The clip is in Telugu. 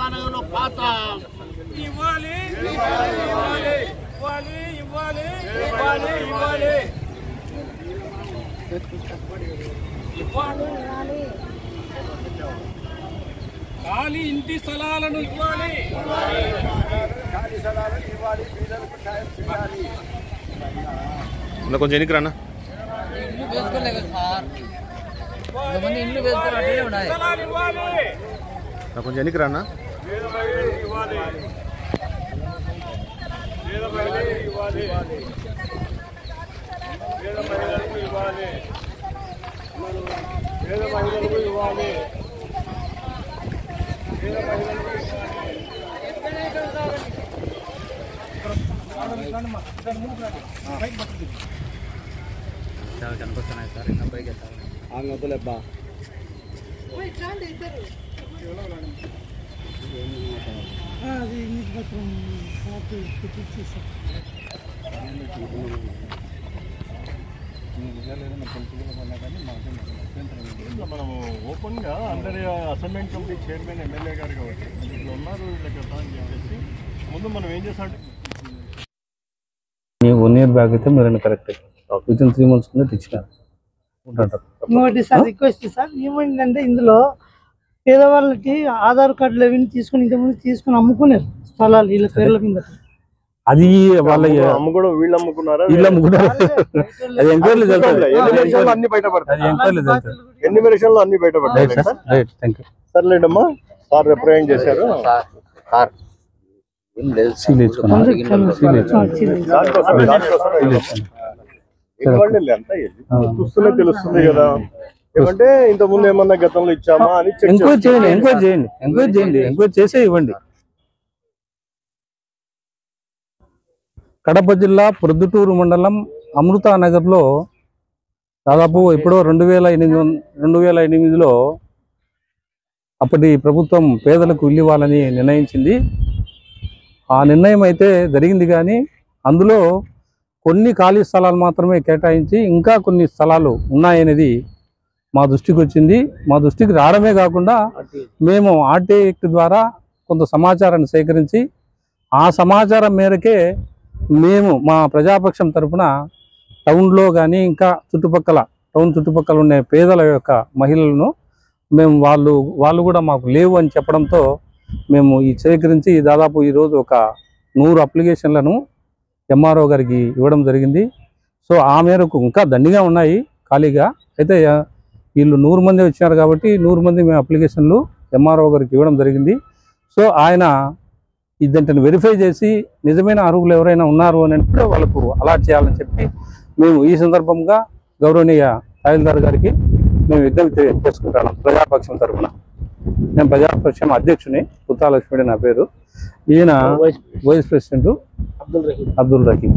అమృతానగర్లో పాత ఇవ్వాలి ఇవ్వాలి ఇవ్వాలి ఇవ్వాలి ఇవ్వాలి ఇవ్వాలి ఇవ్వాలి ఖాళీ ఇంటి స్థలాలను ఇవ్వాలి కొంచెం ఎన్నిక రానా ఇల్లు వేసుకోలే కదా సార్ ఇంతమంది ఇల్లు వేసుకుని అట్లనే ఉన్నాయి కొంచెం ఎన్నిక రానా కనిపిస్తున్నాయి సార్ ఇంకా పైకి వద్దులేబ్బా మనము ఓపెన్ గా అందరి అసైన్మెంట్ కమిటీ చైర్మన్ ఎమ్మెల్యే గారు కాబట్టి ఇట్లా ఉన్నారు కదా అని చెప్పేసి ముందు మనం ఏం చేస్తామంటే 1 year బ్యాక్ అయితే మీరు కరెక్ట్ విత్ ఇన్ 3 months కింద తెచ్చినారు. ఇంకోటి సార్ రిక్వెస్ట్ సార్ ఏమైందంటే ఇందులో పేదవాళ్ళకి ఆధార్ కార్డులు అవన్నీ తీసుకుని ఇంతకుముందు తీసుకుని అమ్ముకున్నారు స్థలాలు వీళ్ళ పేర్ల మీద. అది వాళ్ళ అమ్ముకోవడం వీళ్ళు అమ్ముకున్నారా వీళ్ళు అమ్ముకున్నారు. అది ఎంక్వైరీ అన్ని బయటపడతాయి. ఎన్ని వెరిషన్లు అన్ని బయటపడతాయి. సర్లేడమ్మా సార్ రిప్రజెంట్ చేశారు. చూస్తూనే తెలుస్తుంది కదా ఏమంటే ఇంత ముందు ఏమన్నా గతంలో ఇచ్చామా అని ఎంక్వైరీ చేయండి. ఎంక్వైరీ చేసే ఇవ్వండి. కడప జిల్లా ప్రొద్దుటూరు మండలం అమృతానగర్లో దాదాపు ఎప్పుడో 2008లో అప్పటి ప్రభుత్వం పేదలకు ఇల్లు ఇవ్వాలని నిర్ణయించింది. ఆ నిర్ణయం అయితే జరిగింది, కానీ అందులో కొన్ని ఖాళీ స్థలాలు మాత్రమే కేటాయించి ఇంకా కొన్ని స్థలాలు ఉన్నాయనేది మా దృష్టికి వచ్చింది. మా దృష్టికి రావడమే కాకుండా మేము ఆర్టీఐ యాక్ట్ ద్వారా కొంత సమాచారాన్ని సేకరించి ఆ సమాచారం మేరకే మేము మా ప్రజాపక్షం తరఫున టౌన్లో కానీ ఇంకా టౌన్ చుట్టుపక్కల ఉండే పేదల యొక్క మహిళలను మేము వాళ్ళు కూడా మాకు లేవు అని చెప్పడంతో మేము ఈ సేకరించి దాదాపు ఈరోజు ఒక 100 అప్లికేషన్లను ఎంఆర్ఓ గారికి ఇవ్వడం జరిగింది. సో ఆ మేరకు ఇంకా దండిగా ఉన్నాయి ఖాళీగా. అయితే వీళ్ళు 100 మంది వచ్చినారు కాబట్టి 100 మంది మేము అప్లికేషన్లు ఎంఆర్ఓ గారికి ఇవ్వడం జరిగింది. సో ఆయన ఇదంటే వెరిఫై చేసి నిజమైన అర్హులు ఎవరైనా ఉన్నారు అని అంటే వాళ్ళకు అలాట్ చేయాలని చెప్పి మేము ఈ సందర్భంగా గౌరవనీయ తహసీల్దార్ గారికి మేము విజ్ఞప్తి చేసుకుంటున్నాం ప్రజాపక్షం తరఫున. నేను ప్రజాపక్షం అధ్యక్షుని, పుత్తాలక్ష్మి నా పేరు. ఈయన వైస్ ప్రెసిడెంట్ అబ్దుల్ రహీం.